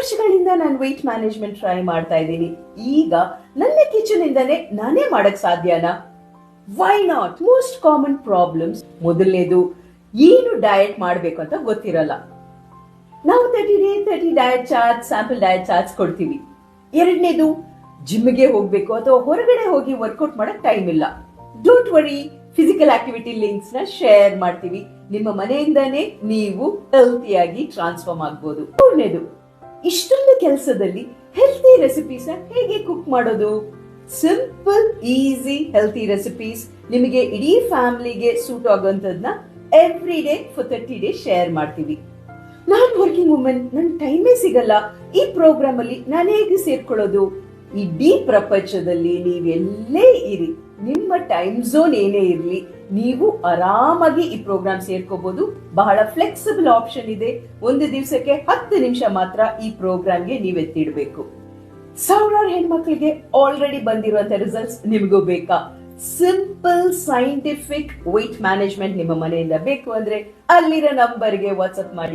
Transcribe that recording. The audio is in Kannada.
ವರ್ಷಗಳಿಂದ ನಾನು ವೆಯ್ಟ್ ಮ್ಯಾನೇಜ್ಮೆಂಟ್ ಟ್ರೈ ಮಾಡ್ತಾ ಇದ್ದೀನಿ. ಈಗ ನನ್ನ ಕಿಚನ್ ಇಂದಾನೆ ನಾನೇ ಮಾಡಕ್ ಸಾಧ್ಯನಾ? Why not? Most common problems. ಮೊದಲನೇದು, ಏನು ಡಯಟ್ ಮಾಡ್ಬೇಕು ಅಂತ ಗೊತ್ತಿರಲ್ಲ. ನಾವು 30 diet chart, sample diet charts ಕೊಡ್ತೀವಿ. ಎರಡನೇದು, ಜಿಮ್ಗೆ ಹೋಗ್ಬೇಕು ಅಥವಾ ಹೊರಗಡೆ ಹೋಗಿ ವರ್ಕೌಟ್ ಮಾಡಕ್ ಟೈಮ್ ಇಲ್ಲ. Don't worry, physical activity links ನ ಶೇರ್ ಮಾಡ್ತೀವಿ. ನಿಮ್ಮ ಮನೆಯಿಂದಾನೇ ನೀವು ಹೆಲ್ತಿಯಾಗಿ ಟ್ರಾನ್ಸ್ಫಾರ್ಮ್ ಆಗ್ಬೋದು. ಮೂರನೇದು, ಇಷ್ಟೊಂದು ಕೆಲಸದಲ್ಲಿ ಹೆಲ್ತಿ ರೆಸಿಪೀಸ್ ಹೇಗೆ ಕುಕ್ ಮಾಡೋದು? ಸಿಂಪಲ್, ಈಸಿ, ಹೆಲ್ತಿ ರೆಸಿಪೀಸ್ ನಿಮಗೆ ಇಡೀ ಫ್ಯಾಮಿಲಿಗೆ ಸೂಟ್ ಆಗುವಂತದ್ನ every day for 30 days share ಮಾಡ್ತೀವಿ. ನಾನ್ ವರ್ಕಿಂಗ್ ವುಮೆನ್, ನನ್ ಟೈಮೇ ಸಿಗಲ್ಲ. ಈ ಪ್ರೋಗ್ರಾಮ್ ಅಲ್ಲಿ ನಾನು ಹೇಗೆ ಸೇರ್ಕೊಳ್ಳೋದು? ಇಡೀ ಪ್ರಪಂಚದಲ್ಲಿ ನೀವೆಲ್ಲೇ ಇರಿ, ನಿಮ್ಮ ಟೈಮ್ ಝೋನ್ ಏನೇ ಇರಲಿ, ನೀವು ಆರಾಮಾಗಿ ಈ ಪ್ರೋಗ್ರಾಮ್ ಸೇರ್ಕೋಬಹುದು. ಬಹಳ ಫ್ಲೆಕ್ಸಿಬಲ್ ಆಪ್ಷನ್ ಇದೆ. ಒಂದು ದಿವಸಕ್ಕೆ 10 ನಿಮಿಷ ಮಾತ್ರ ಈ ಪ್ರೋಗ್ರಾಮ್ಗೆ ನೀವು ಎತ್ತಿಡ್ಬೇಕು. ಸಾವಿರಾರು ಹೆಣ್ಮಕ್ಳಿಗೆ ಆಲ್ರೆಡಿ ಬಂದಿರುವಂತ ರಿಸಲ್ಟ್ಸ್ ನಿಮಗೂ ಬೇಕಾ? ಸಿಂಪಲ್ ಸೈಂಟಿಫಿಕ್ ವೆಯ್ಟ್ ಮ್ಯಾನೇಜ್ಮೆಂಟ್ ನಿಮ್ಮ ಮನೆಯಿಂದ ಬೇಕು ಅಂದ್ರೆ ಅಲ್ಲಿರೋ ನಂಬರ್ಗೆ ವಾಟ್ಸ್ಆಪ್ ಮಾಡಿ.